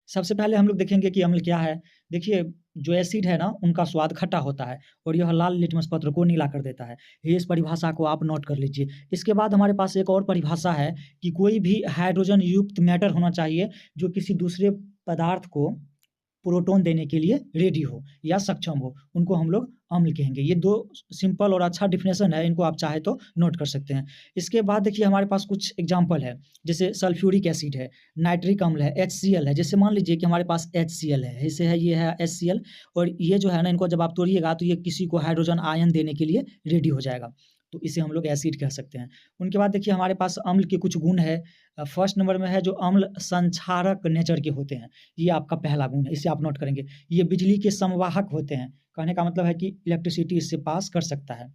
सबसे पहले हम लोग देखेंगे कि अम्ल क्या है। देखिए, जो एसिड है ना, उनका स्वाद खट्टा होता है और यह लाल लिटमस पत्र को नीला कर देता है। ये इस परिभाषा को आप नोट कर लीजिए। इसके बाद हमारे पास एक और परिभाषा है कि कोई भी हाइड्रोजन युक्त मैटर होना चाहिए जो किसी दूसरे पदार्थ को प्रोटॉन देने के लिए रेडी हो या सक्षम हो, उनको हम लोग अम्ल कहेंगे। ये 2 सिंपल और अच्छा डेफिनेशन है, इनको आप चाहे तो नोट कर सकते हैं। इसके बाद देखिए हमारे पास कुछ एग्ज़ाम्पल है, जैसे सल्फ्यूरिक एसिड है, नाइट्रिक अम्ल है, HCl है। जैसे मान लीजिए कि हमारे पास HCl है, ऐसे है, ये है HCl और ये जो है ना, इनको जब आप तोड़िएगा तो ये किसी को हाइड्रोजन आयन देने के लिए रेडी हो जाएगा, तो इसे हम लोग एसिड कह सकते हैं। उनके बाद देखिए हमारे पास अम्ल के कुछ गुण है। फर्स्ट नंबर में है जो अम्ल संक्षारक नेचर के होते हैं, ये आपका पहला गुण है, इसे आप नोट करेंगे। ये बिजली के संवाहक होते हैं, कहने का मतलब है कि इलेक्ट्रिसिटी इससे पास कर सकता है।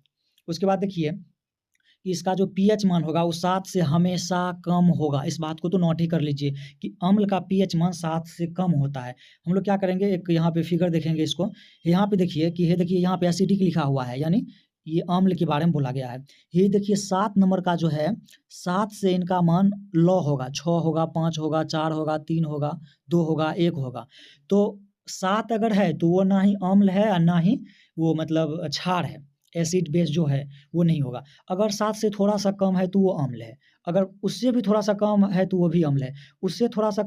उसके बाद देखिए कि इसका जो पीएच मान होगा वो 7 से हमेशा कम होगा। इस बात को तो नोट ही कर लीजिए कि अम्ल का पीएच मान 7 से कम होता है। हम लोग क्या करेंगे, एक यहाँ पे फिगर देखेंगे इसको। यहाँ पे देखिए कि ये देखिए यहाँ पे एसिडिक लिखा हुआ है, यानी ये अम्ल के बारे में बोला गया है। ये देखिए 7 नंबर का जो है, 7 से इनका मान लो होगा, 6 होगा, 5 होगा, 4 होगा, 3 होगा, 2 होगा, 1 होगा। तो 7 अगर है तो वो ना ही अम्ल है और ना ही वो मतलब क्षार है। एसिड बेस जो है वो नहीं होगा। अगर 7 से थोड़ा-सा कम है तो वो अम्ल है। अगर उससे भी थोड़ा-सा कम है तो वो भी अम्ल है। उससे थोड़ा-सा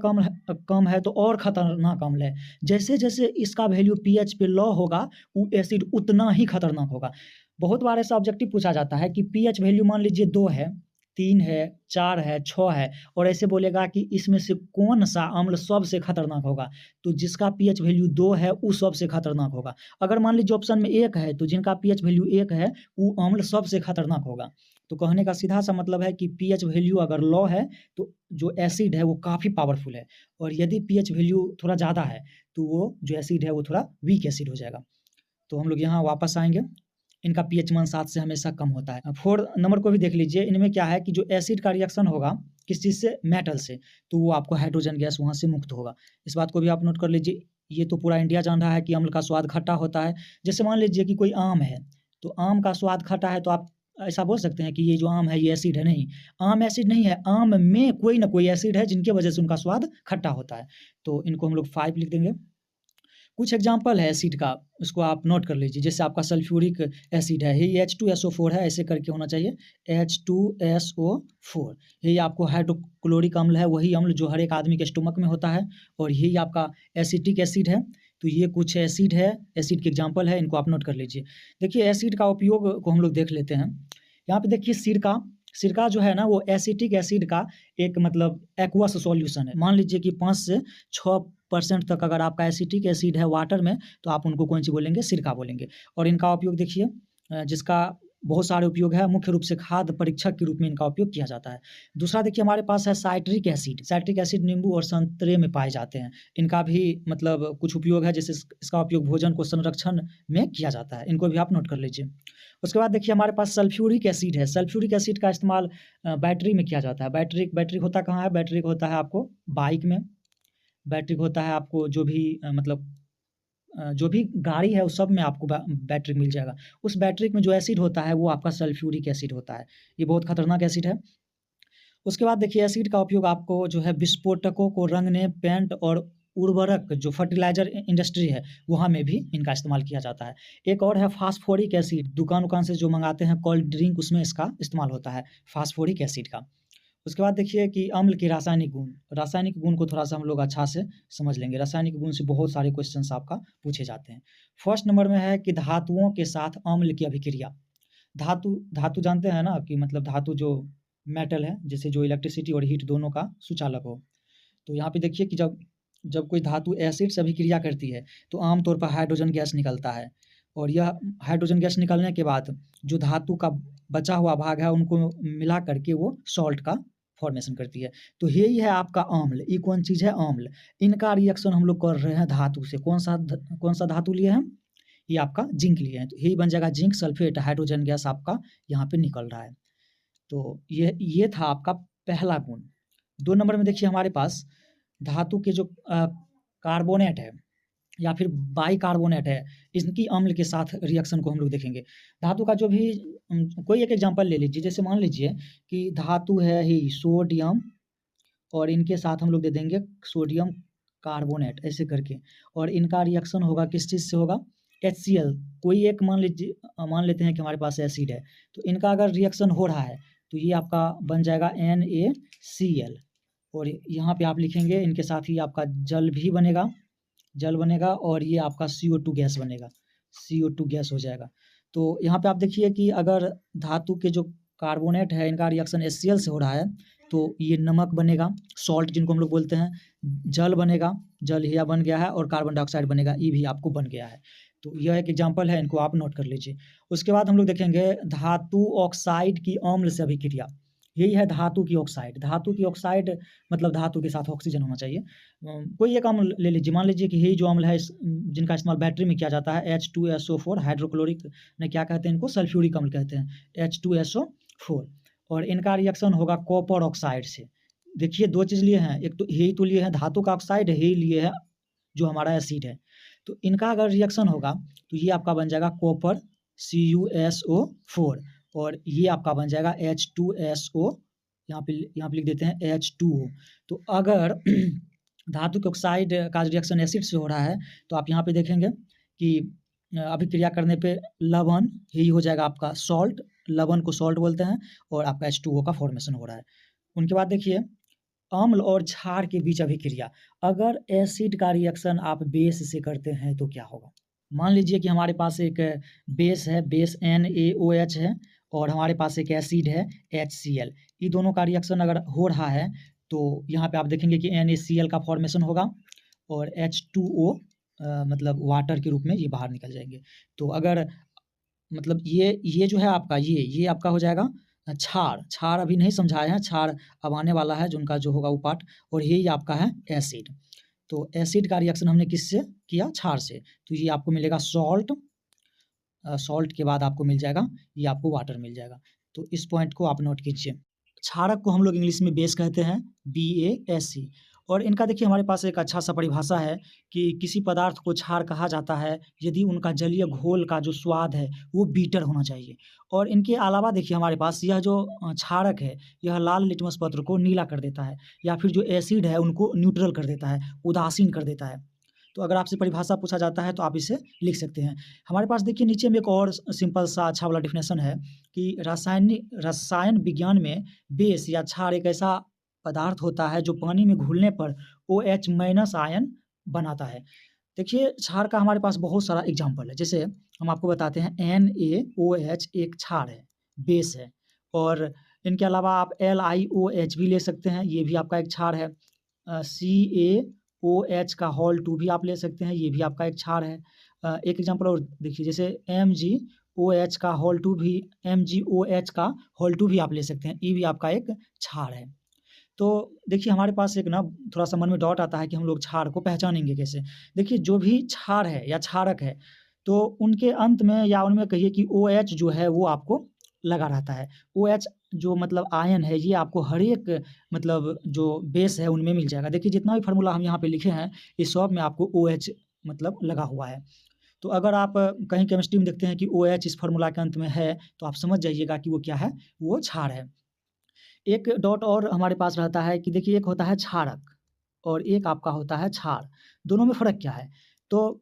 कम है तो और खतरनाक अम्ल है। जैसे-जैसे इसका वैल्यू पीएच पे लो होगा, वो एसिड उतना ही खतरनाक होगा। बहुत बार ऐसा ऑब्जेक्टिव पूछा जाता है कि पीएच वैल्यू मान लीजिए 2 है, 3 है, 4 है, 6 है और ऐसे बोलेगा कि इसमें से कौन-सा अम्ल सबसे खतरनाक होगा? तो जिसका पीएच वैल्यू 2 है, वो सबसे खतरनाक होगा। अगर मान लीजिए ऑप्शन में 1 है, तो जिनका पीएच वैल्यू 1 है, वो अम्ल सबसे खतरनाक होगा। तो कहने का सीधा-सा मतलब है कि पीएच वैल्यू अगर लो है, तो जो एसिड है वो काफ़ी पावरफुल है और यदि पीएच वैल्यू थोड़ा ज़्यादा है, तो वो जो एसिड है वो थोड़ा वीक एसिड हो जाएगा। तो हम लोग यहाँ वापस आएँगे, इनका पीएच मान 7 से हमेशा कम होता है। 4 नंबर को भी देख लीजिए, इनमें क्या है कि जो एसिड का रिएक्शन होगा, किस चीज़ से? मेटल से, तो वो आपको हाइड्रोजन गैस वहाँ से मुक्त होगा। इस बात को भी आप नोट कर लीजिए। ये तो पूरा इंडिया जान रहा है कि अम्ल का स्वाद खट्टा होता है। जैसे मान लीजिए कि कोई आम है, तो आम का स्वाद खट्टा है तो आप ऐसा बोल सकते हैं कि ये जो आम है ये एसिड है, नहीं। आम एसिड नहीं है, आम में कोई न कोई एसिड है जिनकी वजह से उनका स्वाद खट्टा होता है। तो इनको हम लोग 5 लिख देंगे। कुछ एग्ज़ाम्पल है एसिड का, उसको आप नोट कर लीजिए। जैसे आपका सल्फ्यूरिक एसिड है, ये H2SO4 है, ऐसे करके होना चाहिए H2SO4। यही आपको हाइड्रोक्लोरिक अम्ल है, वही अम्ल जो हर एक आदमी के स्टमक में होता है और यही आपका एसिटिक एसिड है। तो ये कुछ एसिड है, एसिड के एग्ज़ाम्पल है, इनको आप नोट कर लीजिए। देखिए एसिड का उपयोग को हम लोग देख लेते हैं। यहाँ पे देखिए सिरका, सिरका जो है ना वो एसिटिक एसिड का एक मतलब एक्वस सॉल्यूशन है। मान लीजिए कि 5 से 6% तक अगर आपका एसिटिक एसिड है वाटर में, तो आप उनको कौन-सी बोलेंगे? सिरका बोलेंगे। और इनका उपयोग देखिए जिसका बहुत सारे उपयोग है, मुख्य रूप से खाद्य परीक्षक के रूप में इनका उपयोग किया जाता है। दूसरा देखिए हमारे पास है साइट्रिक एसिड। साइट्रिक एसिड नींबू और संतरे में पाए जाते हैं। इनका भी मतलब कुछ उपयोग है, जैसे इसका उपयोग भोजन को संरक्षण में किया जाता है। इनको भी आप नोट कर लीजिए। उसके बाद देखिए हमारे पास सल्फ्यूरिक एसिड है। सल्फ्यूरिक एसिड का इस्तेमाल बैटरी में किया जाता है। बैटरी बैटरी होता कहाँ है? बैटरी होता है आपको बाइक में, बैटरी होता है आपको जो भी मतलब जो भी गाड़ी है उस सब में आपको बैटरी मिल जाएगा। उस बैटरी में जो एसिड होता है वो आपका सल्फ्यूरिक एसिड होता है। ये बहुत खतरनाक एसिड है। उसके बाद देखिए एसिड का उपयोग आपको जो है विस्फोटकों को रंगने, पेंट और उर्वरक जो फर्टिलाइज़र इंडस्ट्री है, वहाँ में भी इनका इस्तेमाल किया जाता है। एक और है फास्फोरिक एसिड, दुकान-वुकान से जो मँगाते हैं कोल्ड ड्रिंक उसमें इसका इस्तेमाल होता है, फास्फोरिक एसिड का। उसके बाद देखिए कि अम्ल के रासायनिक गुण को थोड़ा-सा हम लोग अच्छा से समझ लेंगे। रासायनिक गुण से बहुत सारे क्वेश्चन्स आपका पूछे जाते हैं। फर्स्ट नंबर में है कि धातुओं के साथ अम्ल की अभिक्रिया। धातु धातु जानते हैं ना कि मतलब धातु जो मेटल है, जैसे जो इलेक्ट्रिसिटी और हीट दोनों का सुचालक हो। तो यहाँ पे देखिए कि जब जब कोई धातु एसिड से अभिक्रिया करती है, तो आम तौर पर हाइड्रोजन गैस निकलता है और यह हाइड्रोजन गैस निकलने के बाद जो धातु का बचा हुआ भाग है, उनको मिला कर के वो सॉल्ट का फ़ॉर्मेशन करती है। तो यही है आपका अम्ल, ये कौन चीज़ है? अम्ल। इनका रिएक्शन हम लोग कर रहे हैं धातु से। कौन-सा धातु लिए हैं? ये आपका ज़िंक लिए हैं। तो यही बन जाएगा ज़िंक सल्फ़ेट, हाइड्रोजन गैस आपका यहाँ पे निकल रहा है। तो ये था आपका पहला गुण। 2 नंबर में देखिए हमारे पास धातु के जो कार्बोनेट है या फिर बाइकार्बोनेट है, इनकी अम्ल के साथ रिएक्शन को हम लोग देखेंगे। धातु का जो भी कोई एक एग्ज़ाम्पल ले लीजिए, जैसे मान लीजिए कि धातु है ही सोडियम और इनके साथ हम लोग दे देंगे सोडियम कार्बोनेट ऐसे करके, और इनका रिएक्शन होगा किस चीज़ से होगा, HCl। कोई एक मान लेते हैं कि हमारे पास एसिड है, तो इनका अगर रिएक्शन हो रहा है तो ये आपका बन जाएगा NaCl, और यहाँ पे आप लिखेंगे इनके साथ ही आपका जल भी बनेगा, जल बनेगा, और ये आपका CO2 गैस बनेगा, CO2 गैस हो जाएगा। तो यहाँ पे आप देखिए कि अगर धातु के जो कार्बोनेट है इनका रिएक्शन HCl से हो रहा है तो ये नमक बनेगा, सॉल्ट जिनको हम लोग बोलते हैं, जल बनेगा, जल हिया बन गया है, और कार्बन डाइऑक्साइड बनेगा, ये भी आपको बन गया है। तो यह एक एग्जाम्पल है, इनको आप नोट कर लीजिए। उसके बाद हम लोग देखेंगे धातु ऑक्साइड की अम्ल से अभिक्रिया। यही है धातु की ऑक्साइड। धातु की ऑक्साइड मतलब धातु के साथ ऑक्सीजन होना चाहिए। कोई एक अम्ल ले लीजिए, मान लीजिए कि यही जो अम्ल है जिनका इस्तेमाल बैटरी में किया जाता है, H2SO4 हाइड्रोक्लोरिक नहीं क्या कहते हैं इनको, सल्फ्यूरिक अम्ल कहते हैं, H2SO4, और इनका रिएक्शन होगा कॉपर ऑक्साइड से। देखिए 2 चीज़ लिए हैं, एक तो यही तो लिए हैं धातु का ऑक्साइड, यही लिए है जो हमारा एसिड है। तो इनका अगर रिएक्शन होगा तो ये आपका बन जाएगा कॉपर CuSO4, और ये आपका बन जाएगा H2SO, यहाँ पे लिख देते हैं H2O। तो अगर धातु के ऑक्साइड का रिएक्शन एसिड से हो रहा है तो आप यहाँ पे देखेंगे कि अभिक्रिया करने पे लवण ही हो जाएगा आपका सॉल्ट, लवण को सॉल्ट बोलते हैं, और आपका H2O का फॉर्मेशन हो रहा है। उनके बाद देखिए अम्ल और क्षार के बीच अभिक्रिया। अगर एसिड का रिएक्शन आप बेस से करते हैं तो क्या होगा? मान लीजिए कि हमारे पास एक बेस है, बेस NaOH है, और हमारे पास एक एसिड है HCl। ये दोनों का रिएक्शन अगर हो रहा है तो यहाँ पे आप देखेंगे कि NaCl का फॉर्मेशन होगा, और H2O मतलब वाटर के रूप में ये बाहर निकल जाएंगे। तो अगर मतलब ये जो है आपका ये आपका हो जाएगा क्षार। क्षार अभी नहीं समझाए हैं, क्षार अब आने वाला है जो उनका जो होगा वो पार्ट, और यही आपका है एसिड। तो एसिड का रिएक्शन हमने किससे किया? क्षार से। तो ये आपको मिलेगा सॉल्ट, सॉल्ट के बाद आपको मिल जाएगा ये आपको वाटर मिल जाएगा। तो इस पॉइंट को आप नोट कीजिए। क्षारक को हम लोग इंग्लिश में बेस कहते हैं, BASE। और इनका देखिए हमारे पास एक अच्छा सा परिभाषा है कि किसी पदार्थ को क्षार कहा जाता है यदि उनका जलीय घोल का जो स्वाद है वो बीटर होना चाहिए। और इनके अलावा देखिए हमारे पास यह जो क्षारक है यह लाल लिटमस पत्र को नीला कर देता है, या फिर जो एसिड है उनको न्यूट्रल कर देता है, उदासीन कर देता है। तो अगर आपसे परिभाषा पूछा जाता है तो आप इसे लिख सकते हैं। हमारे पास देखिए नीचे में एक और सिंपल सा अच्छा वाला डेफिनेशन है कि रसायन विज्ञान में बेस या क्षार एक ऐसा पदार्थ होता है जो पानी में घुलने पर OH माइनस आयन बनाता है। देखिए क्षार का हमारे पास बहुत सारा एग्जाम्पल है, जैसे हम आपको बताते हैं NaOH एक क्षार है, बेस है, और इनके अलावा आप LiOH भी ले सकते हैं, ये भी आपका एक क्षार है। CaOH का होल 2 भी आप ले सकते हैं, ये भी आपका एक क्षार है। एक एग्जाम्पल और देखिए, जैसे MgOH का होल 2 भी, MgOH का होल 2 भी आप ले सकते हैं, ये भी आपका एक क्षार है। तो देखिए हमारे पास एक ना थोड़ा-सा मन में डाउट आता है कि हम लोग क्षार को पहचानेंगे कैसे? देखिए जो भी क्षार है या क्षारक है, तो उनके अंत में या उनमें कहिए कि OH जो है वो आपको लगा रहता है। OH जो मतलब आयन है ये आपको हर एक मतलब जो बेस है उनमें मिल जाएगा। देखिए जितना भी फ़ॉर्मूला हम यहाँ पे लिखे हैं, इस सब में आपको OH मतलब लगा हुआ है। तो अगर आप कहीं केमिस्ट्री में देखते हैं कि OH इस फ़ॉर्मूला के अंत में है, तो आप समझ जाइएगा कि वो क्या है, वो क्षार है। एक डॉट और हमारे पास रहता है कि देखिए एक होता है क्षारक और एक आपका होता है क्षार, दोनों में फ़र्क क्या है? तो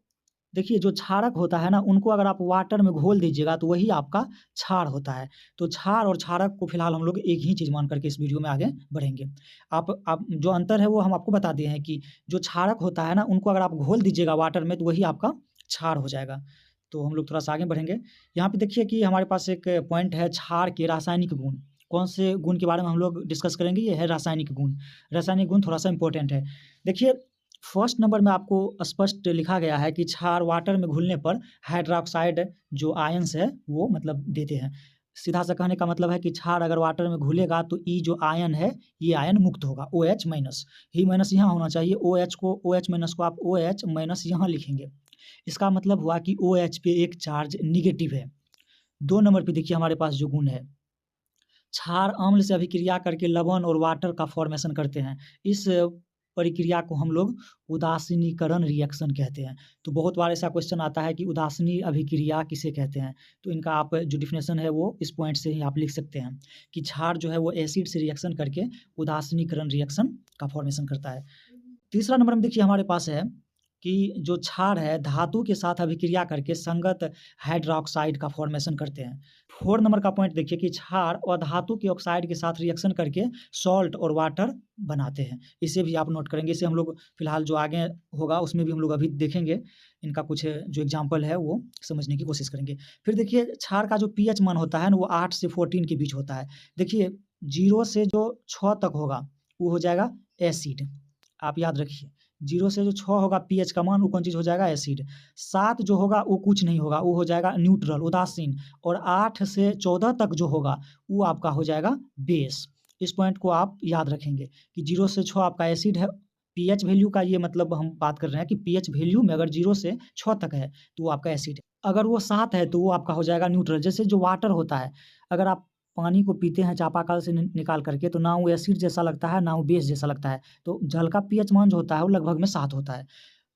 देखिए जो क्षारक होता है ना उनको अगर आप वाटर में घोल दीजिएगा तो वही आपका क्षार होता है। तो क्षार और क्षारक को फ़िलहाल हम लोग एक ही चीज़ मान कर के इस वीडियो में आगे बढ़ेंगे। आप जो अंतर है वो हम आपको बता दिए हैं कि जो क्षारक होता है ना उनको अगर आप घोल दीजिएगा वाटर में तो वही आपका क्षार हो जाएगा। तो हम लोग थोड़ा-सा आगे बढ़ेंगे। यहाँ पे देखिए कि हमारे पास एक पॉइंट है क्षार के रासायनिक गुण। कौन से गुण के बारे में हम लोग डिस्कस करेंगे? ये है रासायनिक गुण। रासायनिक गुण थोड़ा-सा इम्पोर्टेंट है। देखिए फर्स्ट नंबर में आपको स्पष्ट लिखा गया है कि क्षार वाटर में घुलने पर हाइड्रोक्साइड जो आयन्स है वो मतलब देते हैं। सीधा सा कहने का मतलब है कि क्षार अगर वाटर में घुलेगा तो ये जो आयन है ये आयन मुक्त होगा, OH माइनस। ये माइनस यहाँ होना चाहिए, OH माइनस को आप OH माइनस यहाँ लिखेंगे। इसका मतलब हुआ कि OH पे एक चार्ज नेगेटिव है। 2 नंबर पे देखिए हमारे पास जो गुण है, क्षार अम्ल से अभिक्रिया करके लवण और वाटर का फॉर्मेशन करते हैं। इस प्रक्रिया को हम लोग उदासीनीकरण रिएक्शन कहते हैं। तो बहुत बार ऐसा क्वेश्चन आता है कि उदासीनी अभिक्रिया किसे कहते हैं? तो इनका आप जो डेफिनेशन है वो इस पॉइंट से ही आप लिख सकते हैं कि क्षार जो है वो एसिड से रिएक्शन करके उदासीनीकरण रिएक्शन का फॉर्मेशन करता है। तीसरा नंबर में देखिए हमारे पास है कि जो क्षार है धातु के साथ अभिक्रिया करके संगत हाइड्रोक्साइड का फॉर्मेशन करते हैं। 4 नंबर का पॉइंट देखिए कि क्षार और धातु के ऑक्साइड के साथ रिएक्शन करके सॉल्ट और वाटर बनाते हैं। इसे भी आप नोट करेंगे। इसे हम लोग फिलहाल जो आगे होगा उसमें भी हम लोग अभी देखेंगे। इनका कुछ जो एग्जाम्पल है वो समझने की कोशिश करेंगे। फिर देखिए क्षार का जो पीएच मान होता है ना वो 8 से 14 के बीच होता है। देखिए 0 से जो 6 तक होगा वो हो जाएगा एसिड। आप याद रखिए 0 से जो 6 होगा पीएच का मान वो कौन चीज़ हो जाएगा एसिड। 7 जो होगा वो कुछ नहीं होगा, वो हो जाएगा न्यूट्रल उदासीन। और 8 से 14 तक जो होगा वो आपका हो जाएगा बेस। इस पॉइंट को आप याद रखेंगे कि 0 से 6 आपका एसिड है। पीएच वैल्यू का ये मतलब हम बात कर रहे हैं कि पीएच वैल्यू में अगर 0 से 6 तक है तो वो आपका एसिड है। अगर वो 7 है तो वो आपका हो जाएगा न्यूट्रल। जैसे जो वाटर होता है, अगर आप पानी को पीते हैं चापाकल से निकाल करके तो ना वो एसिड जैसा लगता है ना वो बेस जैसा लगता है। तो जल का पीएच मान जो होता है वो लगभग में 7 होता है।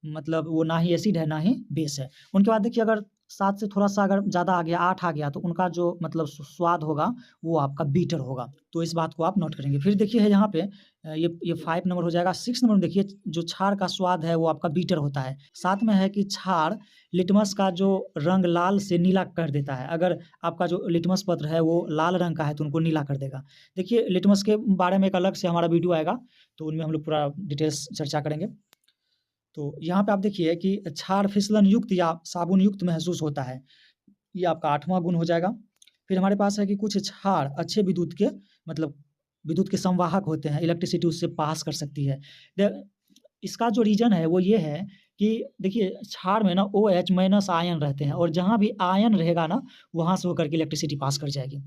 मतलब वो ना ही एसिड है ना ही बेस है। उनके बाद देखिए अगर 7 से थोड़ा-सा अगर ज़्यादा आ गया 8 आ गया तो उनका जो मतलब स्वाद होगा वो आपका बीटर होगा। तो इस बात को आप नोट करेंगे। फिर देखिए है यहाँ पे ये 5 नंबर हो जाएगा। 6 नंबर में देखिए जो क्षार का स्वाद है वो आपका बीटर होता है। साथ में है कि क्षार लिटमस का जो रंग लाल से नीला कर देता है। अगर आपका जो लिटमस पत्र है वो लाल रंग का है तो उनको नीला कर देगा। देखिए लिटमस के बारे में एक अलग से हमारा वीडियो आएगा तो उनमें हम लोग पूरा डिटेल्स चर्चा करेंगे। तो यहाँ पे आप देखिए कि क्षार फिसलन युक्त या साबुन युक्त महसूस होता है। ये आपका 8वां गुण हो जाएगा। फिर हमारे पास है कि कुछ क्षार अच्छे विद्युत के मतलब विद्युत के संवाहक होते हैं, इलेक्ट्रिसिटी उससे पास कर सकती है। द इसका जो रीज़न है वो ये है कि देखिए क्षार में ना OH माइनस आयन रहते हैं और जहाँ भी आयन रहेगा ना वहाँ से होकर के इलेक्ट्रिसिटी पास कर जाएगी।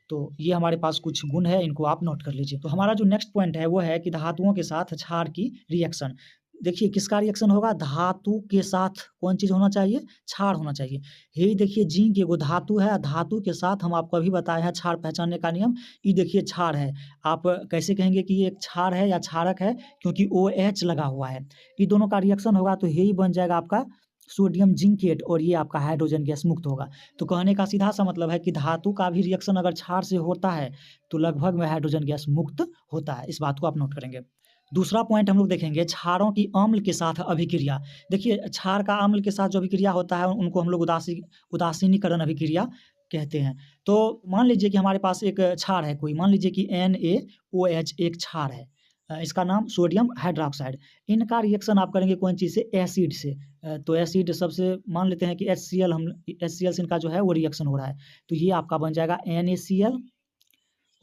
तो ये हमारे पास कुछ गुण है, इनको आप नोट कर लीजिए। तो हमारा जो नेक्स्ट पॉइंट है वो है कि धातुओं के साथ क्षार की रिएक्शन। देखिए किसका रिएक्शन होगा? धातु के साथ कौन चीज़ होना चाहिए? क्षार होना चाहिए। यही देखिए जिंक एगो धातु है, धातु के साथ हम आपको अभी बताया है क्षार पहचानने का नियम। ये देखिए क्षार है। आप कैसे कहेंगे कि ये एक क्षार है या क्षारक है? क्योंकि OH लगा हुआ है। ये दोनों का रिएक्शन होगा तो यही बन जाएगा आपका सोडियम जिंकेट और ये आपका हाइड्रोजन गैस मुक्त होगा। तो कहने का सीधा-सा मतलब है कि धातु का भी रिएक्शन अगर क्षार से होता है, तो लगभग में हाइड्रोजन गैस मुक्त होता है। इस बात को आप नोट करेंगे। दूसरा पॉइंट हम लोग देखेंगे क्षारों की अम्ल के साथ अभिक्रिया। देखिए क्षार का अम्ल के साथ जो अभिक्रिया होता है उनको हम लोग उदासीनीकरण अभिक्रिया कहते हैं। तो मान लीजिए कि हमारे पास एक क्षार है कोई, मान लीजिए कि NaOH एक क्षार है। इसका नाम सोडियम हाइड्रॉक्साइड। इनका रिएक्शन आप करेंगे कौन चीज़ से? एसिड से। तो एसिड सबसे मान लेते हैं कि HCl से इनका जो है वो रिएक्शन हो रहा है। तो ये आपका बन जाएगा NaCl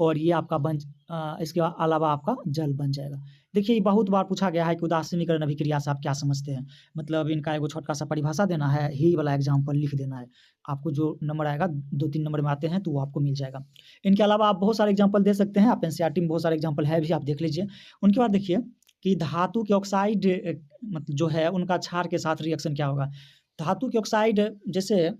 और ये आपका इसके अलावा आपका जल बन जाएगा। देखिए ये बहुत बार पूछा गया है कि उदासीनीकरण अभिक्रिया से आप क्या समझते हैं? मतलब इनका एगो छोटा-सा परिभाषा देना है, यही वाला एग्ज़ाम्पल लिख देना है। आपको जो नंबर आएगा 2-3 नंबर में आते हैं तो वो आपको मिल जाएगा। इनके अलावा आप बहुत सारे एग्ज़ाम्पल दे सकते हैं, आप एनसीईआरटी में बहुत सारे एग्ज़ाम्पल है भी आप देख लीजिए। उनके बाद देखिए कि धातु के ऑक्साइड मतलब जो है उनका क्षार के साथ रिएक्शन क्या होगा? धातु के ऑक्साइड जैसे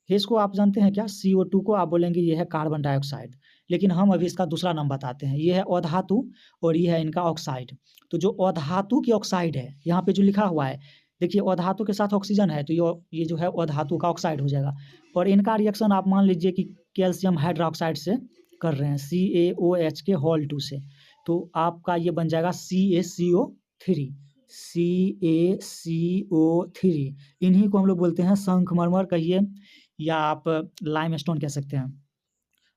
इसको आप जानते हैं क्या? CO2 को आप बोलेंगे ये है कार्बन डाइऑक्साइड। लेकिन हम अभी इसका दूसरा नाम बताते हैं। ये है अधातु और ये है इनका ऑक्साइड। तो जो अधातु की ऑक्साइड है, यहाँ पे जो लिखा हुआ है, देखिए अधातु के साथ ऑक्सीजन है तो ये जो है अधातु का ऑक्साइड हो जाएगा। और इनका रिएक्शन आप मान लीजिए कि कैल्शियम हाइड्रॉक्साइड से कर रहे हैं, CaOH के होल 2 से। तो आपका ये बन जाएगा CaCO3। CaCO3 इन्हीं को हम लोग बोलते हैं शंखमरमर कहिए या आप लाइमस्टोन कह सकते हैं।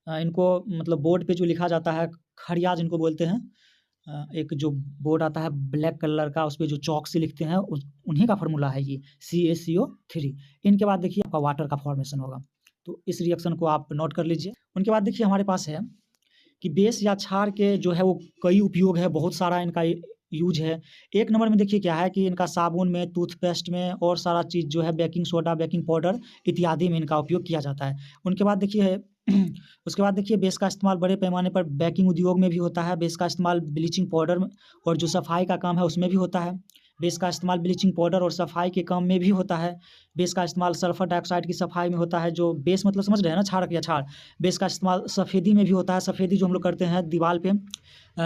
इनको मतलब बोर्ड पे जो लिखा जाता है खड़ियाज इनको बोलते हैं। एक जो बोर्ड आता है ब्लैक कलर का उसपे जो चॉक से लिखते हैं उन्हीं का फ़ॉर्मूला है ये CaCO3। इनके बाद देखिए आपका वाटर का फॉर्मेशन होगा। तो इस रिएक्शन को आप नोट कर लीजिए। उनके बाद देखिए हमारे पास है कि बेस या क्षार के जो है वो कई उपयोग है, बहुत सारा इनका यूज़ है। एक नंबर में देखिए क्या है कि इनका साबुन में, टूथपेस्ट में और सारा चीज़ जो है बेकिंग सोडा, बेकिंग पाउडर इत्यादि में इनका उपयोग किया जाता है। उनके बाद देखिए उसके बाद देखिए बेस का इस्तेमाल बड़े पैमाने पर बेकिंग उद्योग में भी होता है। बेस का इस्तेमाल ब्लीचिंग पाउडर में और जो सफाई का काम है उसमें भी होता है। बेस का इस्तेमाल ब्लीचिंग पाउडर और सफाई के काम में भी होता है। बेस का इस्तेमाल सल्फर डाइऑक्साइड की सफाई में होता है। जो बेस मतलब समझ रहे हैं ना क्षारक या क्षार। बेस का इस्तेमाल सफ़ेदी में भी होता है। सफ़ेदी जो हम लोग करते हैं दीवार पे।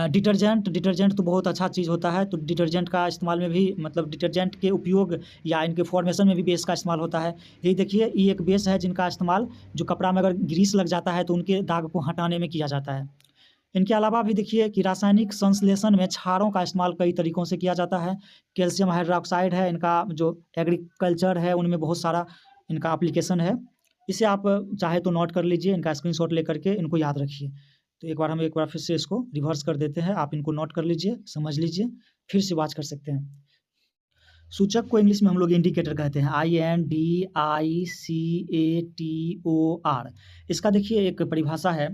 डिटर्जेंट तो बहुत अच्छा चीज़ होता है। तो डिटर्जेंट का इस्तेमाल में भी मतलब डिटर्जेंट के उपयोग या इनके फॉर्मेशन में भी बेस का इस्तेमाल होता है। ये देखिए ये एक बेस है जिनका इस्तेमाल जो कपड़ा में अगर ग्रीस लग जाता है तो उनके दाग को हटाने में किया जाता है। इनके अलावा भी देखिए कि रासायनिक संश्लेषण में क्षारों का इस्तेमाल कई तरीकों से किया जाता है। कैल्शियम हाइड्रोक्साइड है, इनका जो एग्रीकल्चर है उनमें बहुत सारा इनका एप्लीकेशन है। इसे आप चाहे तो नोट कर लीजिए, इनका स्क्रीनशॉट लेकर के इनको याद रखिए। तो एक बार फिर से इसको रिवर्स कर देते हैं, आप इनको नोट कर लीजिए, समझ लीजिए, फिर से वाच कर सकते हैं। सूचक को इंग्लिश में हम लोग इंडिकेटर कहते हैं, INDICATOR। इसका देखिए एक परिभाषा है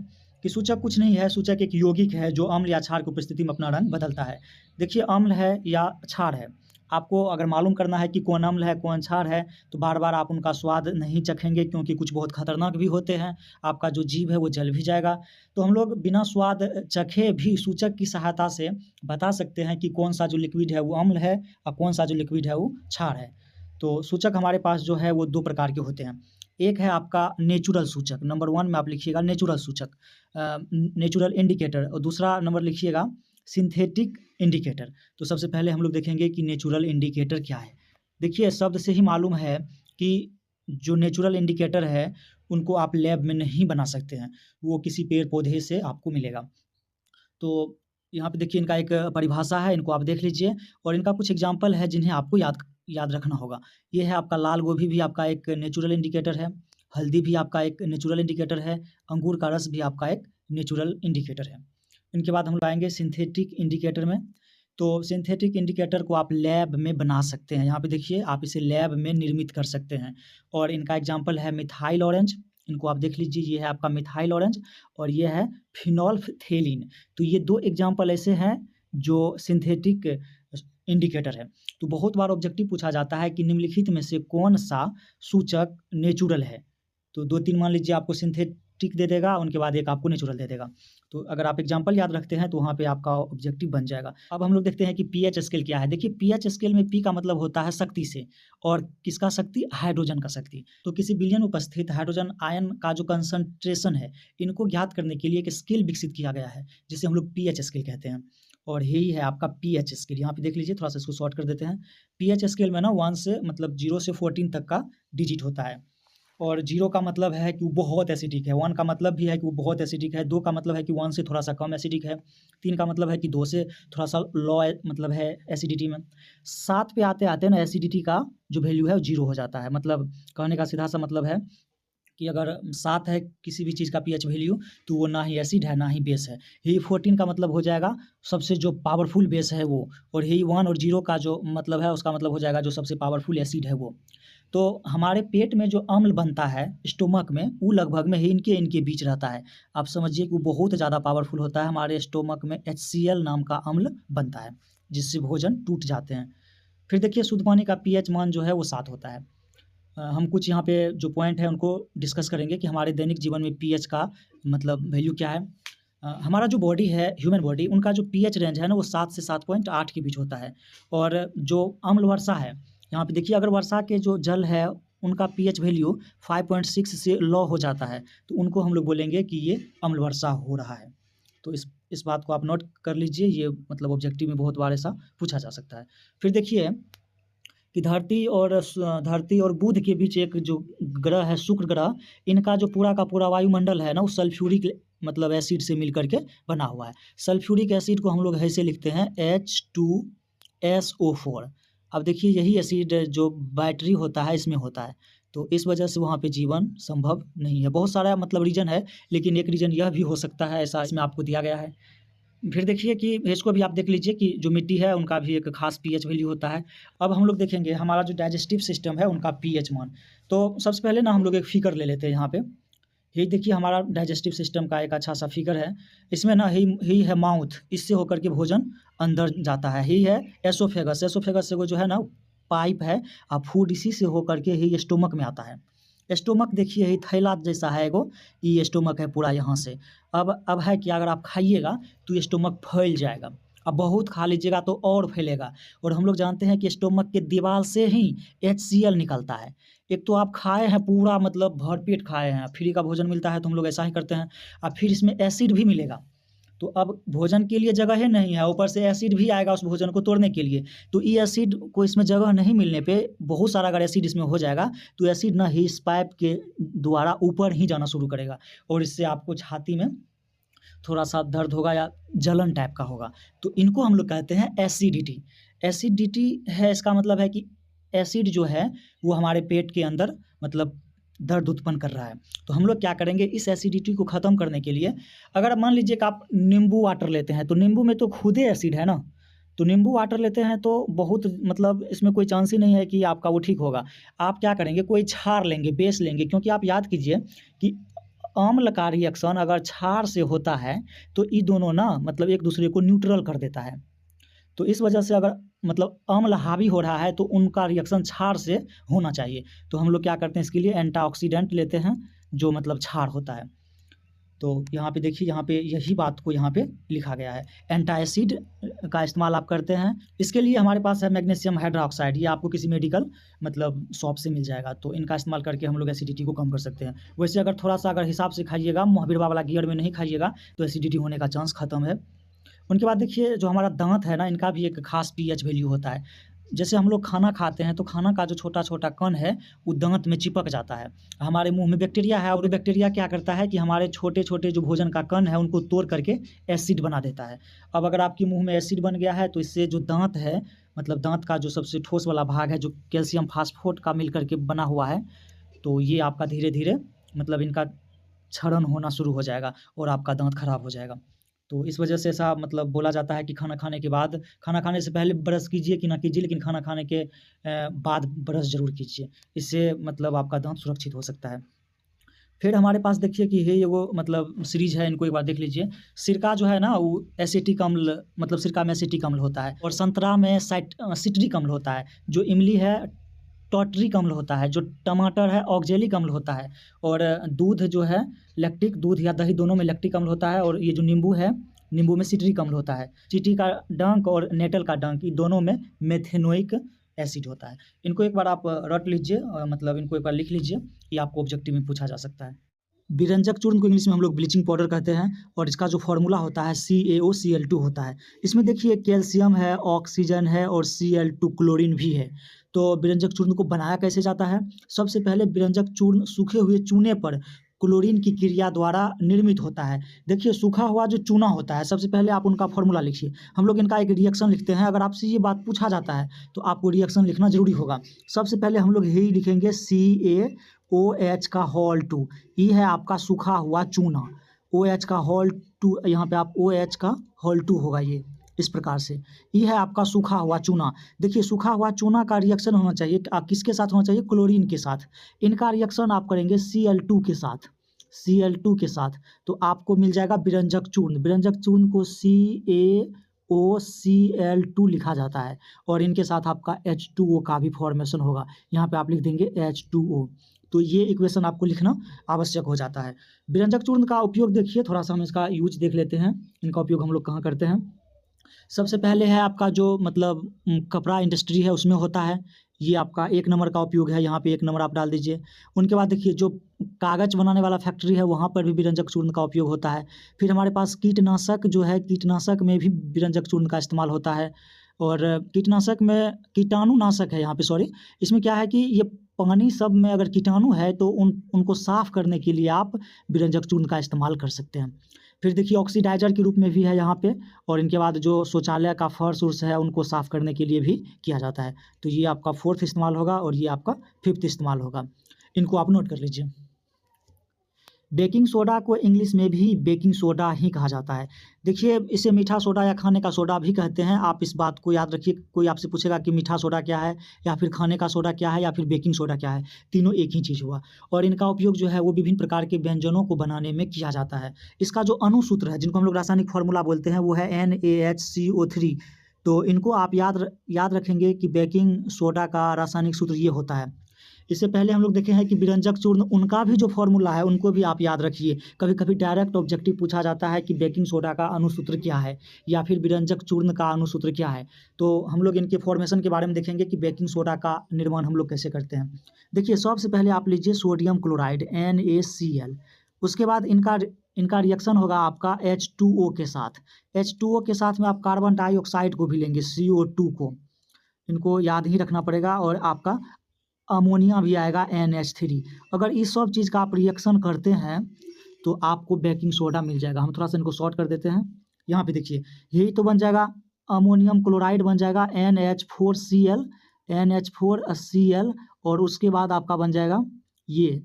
कि सूचक कुछ नहीं है, सूचक एक यौगिक है जो अम्ल या क्षार की उपस्थिति में अपना रंग बदलता है। देखिए अम्ल है या क्षार है, आपको अगर मालूम करना है कि कौन अम्ल है कौन क्षार है, तो बार-बार आप उनका स्वाद नहीं चखेंगे, क्योंकि कुछ बहुत खतरनाक भी होते हैं, आपका जो जीभ है वो जल भी जाएगा। तो हम लोग बिना स्वाद चखे भी सूचक की सहायता से बता सकते हैं कि कौन-सा जो लिक्विड है वो अम्ल है और कौन-सा जो लिक्विड है वो क्षार है। तो सूचक हमारे पास जो है वो 2 प्रकार के होते हैं। एक है आपका नेचुरल सूचक, नंबर 1 में आप लिखिएगा नेचुरल सूचक, नेचुरल इंडिकेटर, और दूसरा नंबर लिखिएगा सिंथेटिक इंडिकेटर। तो सबसे पहले हम लोग देखेंगे कि नेचुरल इंडिकेटर क्या है। देखिए शब्द से ही मालूम है कि जो नेचुरल इंडिकेटर है उनको आप लैब में नहीं बना सकते हैं, वो किसी पेड़-पौधे से आपको मिलेगा। तो यहाँ पे देखिए इनका एक परिभाषा है, इनको आप देख लीजिए, और इनका कुछ एग्ज़ाम्पल है जिन्हें आपको याद रखना होगा। ये है आपका लाल गोभी भी आपका एक नेचुरल इंडिकेटर है, हल्दी भी आपका एक नेचुरल इंडिकेटर है, अंगूर का रस भी आपका एक नेचुरल इंडिकेटर है। इनके बाद हम लोग आएँगे सिंथेटिक इंडिकेटर में। तो सिंथेटिक इंडिकेटर को आप लैब में बना सकते हैं। यहाँ पे देखिए आप इसे लैब में निर्मित कर सकते हैं, और इनका एग्ज़ाम्पल है मिथाइल ऑरेंज, इनको आप देख लीजिए, ये है आपका मिथाइल ऑरेंज और ये है फिनोल्फ्थेलिन। तो ये 2 एग्ज़ाम्पल ऐसे हैं जो सिंथेटिक इंडिकेटर है। तो बहुत बार ऑब्जेक्टिव पूछा जाता है कि निम्नलिखित में से कौन-सा सूचक नेचुरल है? तो 2-3 मान लीजिए आपको सिंथेटिक दे देगा, उनके बाद एक आपको नेचुरल दे देगा। तो अगर आप एग्ज़ाम्पल याद रखते हैं तो वहाँ पे आपका ऑब्जेक्टिव बन जाएगा। अब हम लोग देखते हैं कि पीएच स्केल क्या है। देखिए पीएच स्केल में पी का मतलब होता है शक्ति से, और किसका शक्ति? हाइड्रोजन का शक्ति। तो किसी विलयन उपस्थित हाइड्रोजन आयन का जो कंसंट्रेशन है, इनको ज्ञात करने के लिए एक स्केल विकसित किया गया है, जिसे हम लोग पीएच स्केल कहते हैं, और यही है आपका पीएच स्केल। यहाँ पे देख लीजिए, थोड़ा-सा इसको शॉर्ट कर देते हैं। पीएच स्केल में ना 1 से मतलब 0 से 14 तक का डिजिट होता है, और 0 का मतलब है कि वो बहुत एसिडिक है, 1 का मतलब भी है कि वो बहुत एसिडिक है, 2 का मतलब है कि 1 से थोड़ा-सा कम एसिडिक है, 3 का मतलब है कि 2 से थोड़ा-सा लो मतलब है एसिडिटी में। 7 पे आते-आते ना एसिडिटी का जो वैल्यू है वो 0 हो जाता है। मतलब कहने का सीधा-सा मतलब है कि अगर 7 है किसी भी चीज़ का पीएच वैल्यू, तो वो ना ही एसिड है, ना ही बेस है। यही 14 का मतलब हो जाएगा सबसे जो पावरफुल बेस है वो, और यही 1 और 0 का जो मतलब है उसका मतलब हो जाएगा जो सबसे पावरफुल एसिड है वो। तो हमारे पेट में जो अम्ल बनता है स्टोमक में, वो लगभग में इनके बीच रहता है। आप समझिए कि वो बहुत ज़्यादा पावरफुल होता है। हमारे स्टोमक में HCl नाम का अम्ल बनता है, जिससे भोजन टूट जाते हैं। फिर देखिए शुद्ध पानी का पीएच मान जो है वो 7 होता है। हम कुछ यहाँ पे जो पॉइंट है उनको डिस्कस करेंगे कि हमारे दैनिक जीवन में पीएच का मतलब वैल्यू क्या है। हमारा जो बॉडी है, ह्यूमन बॉडी, उनका जो पीएच रेंज है ना वो 7 से 7.8 के बीच होता है। और जो अम्ल वर्षा है, यहाँ पे देखिए अगर वर्षा के जो जल है उनका पीएच वैल्यू 5.6 से लो हो जाता है, तो उनको हम लोग बोलेंगे कि ये अम्ल वर्षा हो रहा है। तो इस बात को आप नोट कर लीजिए, ये मतलब ऑब्जेक्टिव में बहुत बार ऐसा पूछा जा सकता है। फिर देखिए कि धरती और बुध के बीच एक जो ग्रह है शुक्र ग्रह, इनका जो पूरा का पूरा वायुमंडल है ना वो सल्फ्यूरिक मतलब एसिड से मिल कर के बना हुआ है। सल्फ्यूरिक एसिड को हम लोग ऐसे लिखते हैं H2SO4। अब देखिए यही एसिड जो बैटरी होता है इसमें होता है, तो इस वजह से वहाँ पे जीवन संभव नहीं है। बहुत सारा मतलब रीज़न है, लेकिन एक रीज़न यह भी हो सकता है, ऐसा इसमें आपको दिया गया है। फिर देखिए कि इसको भी आप देख लीजिए कि जो मिट्टी है उनका भी एक ख़ास पीएच वैल्यू होता है। अब हम लोग देखेंगे हमारा जो डाइजेस्टिव सिस्टम है उनका पीएच मान। तो सबसे पहले ना हम लोग एक फ़िगर ले लेते हैं यहाँ पे। यही देखिए हमारा डाइजेस्टिव सिस्टम का एक अच्छा-सा फ़िगर है। इसमें ना यही है माउथ, इससे होकर के भोजन अंदर जाता है। यही है एसोफेगस, एसोफेगस से वो जो है ना पाइप है, फूड इसी से होकर के ही स्टोमक में आता है। स्टोमक देखिए यही थैला जैसा है एगो, ये स्टोमक है पूरा यहाँ से। अब है कि अगर आप खाइएगा तो ये स्टोमक फैल जाएगा। अब बहुत खा लीजिएगा तो और फैलेगा, और हम लोग जानते हैं कि स्टोमक के दीवार से ही HCl निकलता है। एक तो आप खाए हैं पूरा मतलब भरपेट खाए हैं, फ्री का भोजन मिलता है तो हम लोग ऐसा ही करते हैं, और फिर इसमें एसिड भी मिलेगा। तो अब भोजन के लिए जगह ही नहीं है, ऊपर से एसिड भी आएगा उस भोजन को तोड़ने के लिए। तो ये एसिड को इसमें जगह नहीं मिलने पे बहुत सारा अगर एसिड इसमें हो जाएगा, तो एसिड ना ही इस पाइप के द्वारा ऊपर ही जाना शुरू करेगा, और इससे आपको छाती में थोड़ा-सा दर्द होगा या जलन टाइप का होगा, तो इनको हम लोग कहते हैं एसिडिटी। एसिडिटी है इसका मतलब है कि एसिड जो है वो हमारे पेट के अंदर मतलब दर्द उत्पन्न कर रहा है। तो हम लोग क्या करेंगे इस एसिडिटी को ख़त्म करने के लिए अगर मान लीजिए कि आप नींबू वाटर लेते हैं, तो नींबू में तो खुद ही एसिड है ना, तो नींबू वाटर लेते हैं तो बहुत मतलब इसमें कोई चांस ही नहीं है कि आपका वो ठीक होगा। आप क्या करेंगे कोई क्षार लेंगे, बेस लेंगे क्योंकि आप याद कीजिए कि अम्ल का रिएक्शन अगर क्षार से होता है, तो ये दोनों ना मतलब एक दूसरे को न्यूट्रल कर देता है। तो इस वजह से अगर मतलब अम्ल हावी हो रहा है तो उनका रिएक्शन क्षार से होना चाहिए। तो हम लोग क्या करते हैं इसके लिए एंटीऑक्सीडेंट लेते हैं जो मतलब क्षार होता है। तो यहाँ पे देखिए यहाँ पे यही बात को यहाँ पे लिखा गया है। एंटासिड का इस्तेमाल आप करते हैं। इसके लिए हमारे पास है मैग्नीशियम हाइड्रोक्साइड, ये आपको किसी मेडिकल मतलब शॉप से मिल जाएगा। तो इनका इस्तेमाल करके हम लोग एसिडिटी को कम कर सकते हैं। वैसे अगर थोड़ा-सा अगर हिसाब से खाइएगा, महावीर वाला गियर में नहीं खाइएगा तो एसिडिटी होने का चांस ख़त्म है। उनके बाद देखिए जो हमारा दाँत है ना, इनका भी एक ख़ास पीएच वैल्यू होता है। जैसे हम लोग खाना खाते हैं तो खाना का जो छोटा-छोटा कण है वो दाँत में चिपक जाता है। हमारे मुँह में बैक्टीरिया है और वो बैक्टीरिया क्या करता है कि हमारे छोटे-छोटे जो भोजन का कण है उनको तोड़ करके एसिड बना देता है। अब अगर आपके मुँह में एसिड बन गया है तो इससे जो दाँत है मतलब दाँत का जो सबसे ठोस वाला भाग है जो कैल्शियम फास्फेट का मिल कर के बना हुआ है, तो ये आपका धीरे-धीरे मतलब इनका क्षरण होना शुरू हो जाएगा और आपका दाँत खराब हो जाएगा। तो इस वजह से ऐसा मतलब बोला जाता है कि खाना खाने के बाद खाना खाने से पहले ब्रश कीजिए कि ना कीजिए, लेकिन खाना खाने के बाद ब्रश ज़रूर कीजिए। इससे मतलब आपका दाँत सुरक्षित हो सकता है। फिर हमारे पास देखिए कि ये वो मतलब सीरीज़ है, इनको एक बार देख लीजिए। सिरका जो है ना वो एसिटिक अम्ल मतलब सिरका में एसिटिक अम्ल होता है और संतरा में सिट्रिक अम्ल होता है। जो इमली है टॉर्टरिक अम्ल होता है, जो टमाटर है ऑक्जेलिक अम्ल होता है और दूध जो है लैक्टिक दूध या दही दोनों में लैक्टिक अम्ल होता है और ये जो नींबू है, नींबू में सिट्रिक अम्ल होता है। चींटी का डंक और नेटल का डंक ये दोनों में मेथेनोइक एसिड होता है। इनको एक बार आप रट लीजिए मतलब इनको एक बार लिख लीजिए, ये आपको ऑब्जेक्टिव में पूछा जा सकता है। विरंजक चूर्ण को इंग्लिश में हम लोग ब्लीचिंग पाउडर कहते हैं और इसका जो फ़ॉर्मूला होता है CaOCl2 होता है। इसमें देखिए कैल्शियम है, ऑक्सीजन है और Cl2 क्लोरीन भी है। तो विरंजक चूर्ण को बनाया कैसे जाता है? सबसे पहले विरंजक चूर्ण सूखे हुए चूने पर क्लोरीन की क्रिया द्वारा निर्मित होता है। देखिए सूखा हुआ जो चूना होता है, सबसे पहले आप उनका फ़ॉर्मूला लिखिए। हम लोग इनका एक रिएक्शन लिखते हैं, अगर आपसे ये बात पूछा जाता है, तो आपको रिएक्शन लिखना ज़रूरी होगा। सबसे पहले हम लोग यही लिखेंगे CaOH का होल 2, ये है आपका सूखा हुआ चूना। OH का होल 2 यहाँ पे आप OH का होल 2 होगा ये, इस प्रकार से। ये है आपका सूखा हुआ चूना। देखिए सूखा हुआ चूना का रिएक्शन होना चाहिए किसके साथ होना चाहिए? क्लोरीन के साथ। इनका रिएक्शन आप करेंगे Cl2 के साथ, Cl2 के साथ, तो आपको मिल जाएगा विरंजक चूर्ण। विरंजक चूर्ण को CaOCl2 लिखा जाता है और इनके साथ आपका H2O का भी फॉर्मेशन होगा। यहाँ पे आप लिख देंगे H2O। तो ये इक्वेशन आपको लिखना आवश्यक हो जाता है। विरंजक चूर्ण का उपयोग देखिए थोड़ा-सा हम इसका यूज़ देख लेते हैं। इनका उपयोग हम लोग कहाँ करते हैं? सबसे पहले है आपका जो मतलब कपड़ा इंडस्ट्री है उसमें होता है। ये आपका 1 नंबर का उपयोग है, यहाँ पे 1 नंबर आप डाल दीजिए। उनके बाद देखिए जो कागज़ बनाने वाला फैक्ट्री है वहाँ पर भी विरंजक चूर्ण का उपयोग होता है। फिर हमारे पास कीटनाशक जो है, कीटनाशक में भी विरंजक चूर्ण का इस्तेमाल होता है और कीटनाशक में कीटाणुनाशक है यहाँ पे सॉरी, इसमें क्या है कि ये पानी सब में अगर कीटाणु है तो उनको साफ़ करने के लिए आप विरंजक चूर्ण का इस्तेमाल कर सकते हैं। फिर देखिए ऑक्सीडाइज़र के रूप में भी है यहाँ पे और इनके बाद जो शौचालय का फर्श-उर्स है उनको साफ़ करने के लिए भी किया जाता है। तो ये आपका 4th इस्तेमाल होगा और ये आपका 5th इस्तेमाल होगा। इनको आप नोट कर लीजिए। बेकिंग सोडा को इंग्लिश में भी बेकिंग सोडा ही कहा जाता है। देखिए इसे मीठा सोडा या खाने का सोडा भी कहते हैं। आप इस बात को याद रखिए, कोई आपसे पूछेगा कि मीठा सोडा क्या है या फिर खाने का सोडा क्या है या फिर बेकिंग सोडा क्या है, तीनों एक ही चीज़ हुआ और इनका उपयोग जो है वो विभिन्न प्रकार के व्यंजनों को बनाने में किया जाता है। इसका जो अणुसूत्र है जिनको हम लोग रासायनिक फ़ॉर्मूला बोलते हैं वो है NaHCO3। तो इनको आप याद रखेंगे कि बेकिंग सोडा का रासायनिक सूत्र ये होता है। इससे पहले हम लोग देखे हैं कि विरंजक चूर्ण उनका भी जो फ़ॉर्मूला है उनको भी आप याद रखिए। कभी-कभी डायरेक्ट ऑब्जेक्टिव पूछा जाता है कि बेकिंग सोडा का अणुसूत्र क्या है या फिर विरंजक चूर्ण का अणुसूत्र क्या है। तो हम लोग इनके फॉर्मेशन के बारे में देखेंगे कि बेकिंग सोडा का निर्माण हम लोग कैसे करते हैं। देखिए सबसे पहले आप लीजिए सोडियम क्लोराइड NaCl, उसके बाद इनका रिएक्शन होगा आपका H2O के साथ। H2O के साथ में आप कार्बन डाइऑक्साइड को भी लेंगे CO2 को, इनको याद ही रखना पड़ेगा और आपका अमोनिया भी आएगा NH3। अगर इस सब चीज़ का आप रिएक्शन करते हैं तो आपको बेकिंग सोडा मिल जाएगा। हम थोड़ा-सा इनको शॉर्ट कर देते हैं। यहाँ पे देखिए, यही तो बन जाएगा अमोनियम क्लोराइड बन जाएगा NH4Cl NH4Cl और उसके बाद आपका बन जाएगा ये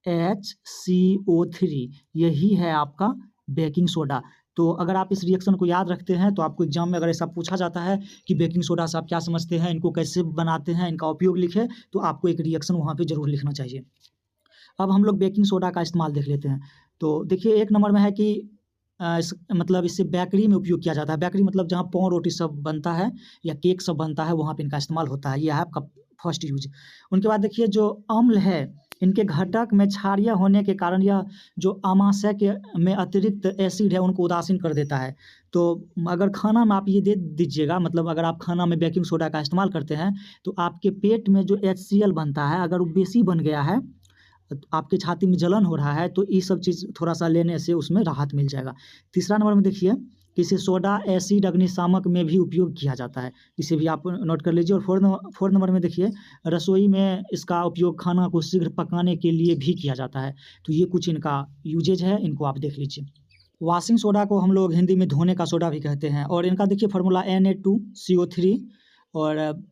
NaHCO3 यही है आपका बेकिंग सोडा। तो अगर आप इस रिएक्शन को याद रखते हैं तो आपको एग्जाम में अगर ऐसा पूछा जाता है कि बेकिंग सोडा से आप क्या समझते हैं, इनको कैसे बनाते हैं, इनका उपयोग लिखें, तो आपको एक रिएक्शन वहाँ पे ज़रूर लिखना चाहिए। अब हम लोग बेकिंग सोडा का इस्तेमाल देख लेते हैं। तो देखिए एक नंबर में है कि मतलब इससे बेकरी में उपयोग किया जाता है। बेकरी मतलब जहाँ पाव रोटी सब बनता है या केक सब बनता है वहाँ पे इनका इस्तेमाल होता है। ये है आपका फर्स्ट यूज। उनके बाद देखिए जो अम्ल है इनके घटक में क्षारीय होने के कारण यह जो आमाशय के में अतिरिक्त एसिड है उनको उदासीन कर देता है। तो अगर खाना में आप ये दे दीजिएगा, मतलब अगर आप खाना में बेकिंग सोडा का इस्तेमाल करते हैं तो आपके पेट में जो HCl बनता है अगर वो बेसी बन गया है, आपके छाती में जलन हो रहा है, तो ये सब चीज़ थोड़ा-सा लेने से उसमें राहत मिल जाएगा। तीसरा नंबर में देखिए कि इसे सोडा एसिड अग्निशामक में भी उपयोग किया जाता है। इसे भी आप नोट कर लीजिए। और फोर्थ नंबर में देखिए रसोई में इसका उपयोग खाना को शीघ्र पकाने के लिए भी किया जाता है। तो ये कुछ इनका यूजेज है, इनको आप देख लीजिए। वॉशिंग सोडा को हम लोग हिंदी में धोने का सोडा भी कहते हैं और इनका देखिए फार्मूला Na2CO3 और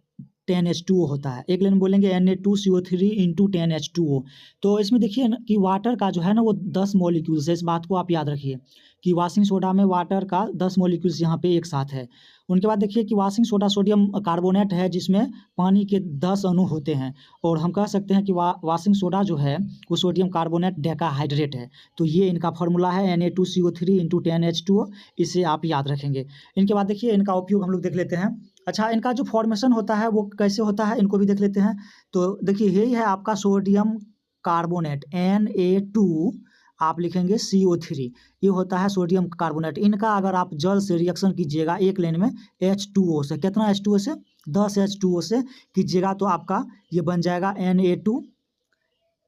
10H2O होता है। एक लाइन बोलेंगे Na2CO3 × 10H2O। तो इसमें देखिए ना कि वाटर का जो है ना वो 10 मॉलिक्यूल्स है। इस बात को आप याद रखिए कि वॉशिंग सोडा में वाटर का 10 मॉलिक्यूल्स यहाँ पे एक साथ है। उनके बाद देखिए कि वॉशिंग सोडा सोडियम कार्बोनेट है जिसमें पानी के 10 अणु होते हैं और हम कह सकते हैं कि वॉशिंग सोडा जो है वो सोडियम कार्बोनेट डेकाहाइड्रेट है। तो ये इनका फार्मूला है Na2CO3 × 10H2O। इसे आप याद रखेंगे। इनके बाद देखिए इनका उपयोग हम लोग देख लेते हैं। अच्छा, इनका जो फॉर्मेशन होता है वो कैसे होता है इनको भी देख लेते हैं। तो देखिए यही है आपका सोडियम कार्बोनेट Na2 आप लिखेंगे CO3, ये होता है सोडियम कार्बोनेट। इनका अगर आप जल से रिएक्शन कीजिएगा एक लाइन में H2O से, कितना H2O से 10 H2O से कीजिएगा तो आपका ये बन जाएगा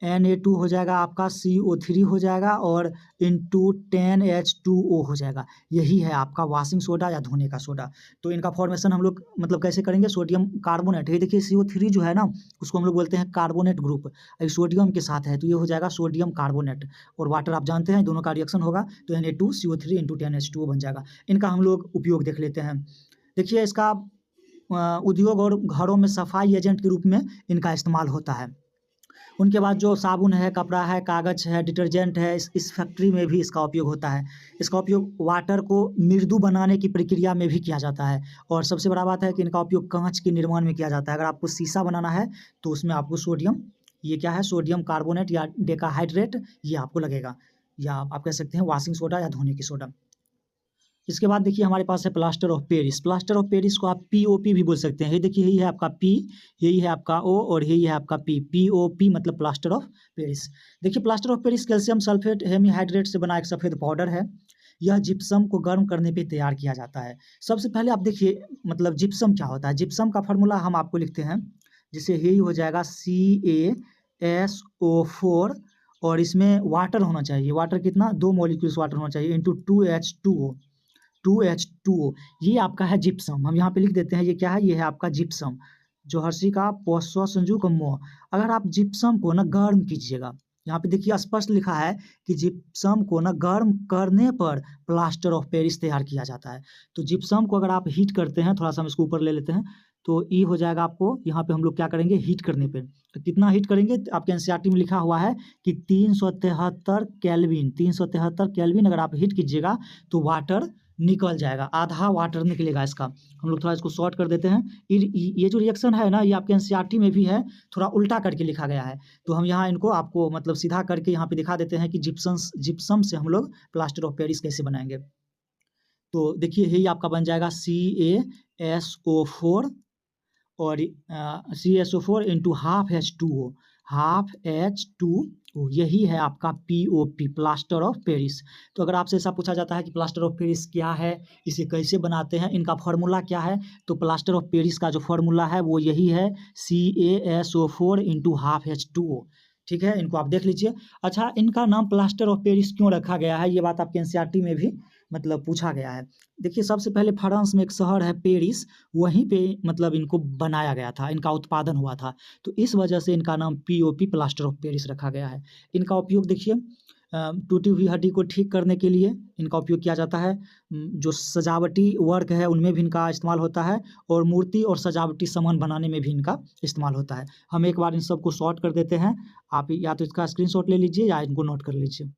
Na2 हो जाएगा आपका CO3 हो जाएगा और इंटू 10H2O हो जाएगा। यही है आपका वॉशिंग सोडा या धोने का सोडा। तो इनका फॉर्मेशन हम लोग मतलब कैसे करेंगे, सोडियम कार्बोनेट, ये देखिए CO3 जो है ना उसको हम लोग बोलते हैं कार्बोनेट ग्रुप, अभी सोडियम के साथ है तो ये हो जाएगा सोडियम कार्बोनेट और वाटर आप जानते हैं दोनों का रिएक्शन होगा तो Na2CO3 × 10H2O बन जाएगा। इनका हम लोग उपयोग देख लेते हैं। देखिए इसका उद्योग और घरों में सफाई एजेंट के रूप में इनका इस्तेमाल होता है। उनके बाद जो साबुन है, कपड़ा है, कागज़ है, डिटर्जेंट है, इस फैक्ट्री में भी इसका उपयोग होता है। इसका उपयोग वाटर को मृदु बनाने की प्रक्रिया में भी किया जाता है और सबसे बड़ा बात है कि इनका उपयोग काँच के निर्माण में किया जाता है। अगर आपको शीशा बनाना है तो उसमें आपको सोडियम, ये क्या है सोडियम कार्बोनेट या डेकाहाइड्रेट ये आपको लगेगा, या आप कह सकते हैं वॉशिंग सोडा या धोने की सोडा। इसके बाद देखिए हमारे पास है plaster of Paris. Plaster of Paris को आप POP भी बोल सकते हैं। ये देखिए यही है आपका P, यही है आपका O और यही है आपका P। POP मतलब प्लास्टर ऑफ पेरिस। देखिए plaster of Paris calcium sulphate hemihydrate से बना एक सफ़ेद पाउडर है। यह जिप्सम को गर्म करने पे तैयार किया जाता है। सबसे पहले आप देखिए मतलब जिप्सम क्या होता है। जिप्सम का फार्मूला हम आपको लिखते हैं, जिससे यही हो जाएगा CaSO4 और इसमें वाटर होना चाहिए। वाटर कितना 2 मॉलिक्यूल्स वाटर होना चाहिए इंटू 2H2O ये आपका है जिप्सम। हम यहाँ पे लिख देते हैं ये क्या है, ये है आपका जिप्सम जो हर्षी का पोस्वा संजू का मोह। अगर आप जिप्सम को ना गर्म कीजिएगा, यहाँ पे देखिए स्पष्ट लिखा है कि जिप्सम को ना गर्म करने पर प्लास्टर ऑफ पेरिस तैयार किया जाता है। तो जिप्सम को अगर आप हीट करते हैं, थोड़ा सा हम इसको ऊपर ले लेते हैं, तो ये हो जाएगा आपको यहाँ पे हम लोग क्या करेंगे हीट करने पे। तो कितना हीट करेंगे, आपके NCERT में लिखा हुआ है कि 373 केल्विन, 373 केल्विन अगर आप हीट कीजिएगा तो वाटर निकल जाएगा, आधा वाटर निकलेगा इसका। हम लोग थोड़ा इसको शॉर्ट कर देते हैं। ये जो रिएक्शन है ना ये आपके NCERT में भी है, थोड़ा उल्टा करके लिखा गया है। तो हम यहाँ इनको आपको मतलब सीधा करके यहाँ पे दिखा देते हैं कि जिप्सम से हम लोग प्लास्टर ऑफ पेरिस कैसे बनाएंगे। तो देखिए यही आपका बन जाएगा CaSO4 और CaSO4 इंटू हाफ H2O, यही है आपका POP प्लास्टर ऑफ पेरिस। तो अगर आपसे ऐसा पूछा जाता है कि प्लास्टर ऑफ पेरिस क्या है, इसे कैसे बनाते हैं, इनका फार्मूला क्या है, तो प्लास्टर ऑफ पेरिस का जो फार्मूला है वो यही है CaSO4 इंटू हाफ H2O। ठीक है, इनको आप देख लीजिए। अच्छा, इनका नाम प्लास्टर ऑफ पेरिस क्यों रखा गया है, ये बात आपके NCERT में भी मतलब पूछा गया है। देखिए सबसे पहले फ्रांस में एक शहर है पेरिस, वहीं पे मतलब इनको बनाया गया था, इनका उत्पादन हुआ था। तो इस वजह से इनका नाम पीओपी प्लास्टर ऑफ पेरिस रखा गया है। इनका उपयोग देखिए टूटी हुई हड्डी को ठीक करने के लिए इनका उपयोग किया जाता है। जो सजावटी वर्क है उनमें भी इनका इस्तेमाल होता है और मूर्ति और सजावटी सामान बनाने में भी इनका इस्तेमाल होता है। हम एक बार इन सबको शॉर्ट कर देते हैं। आप या तो इसका स्क्रीनशॉट ले लीजिए या इनको नोट कर लीजिए।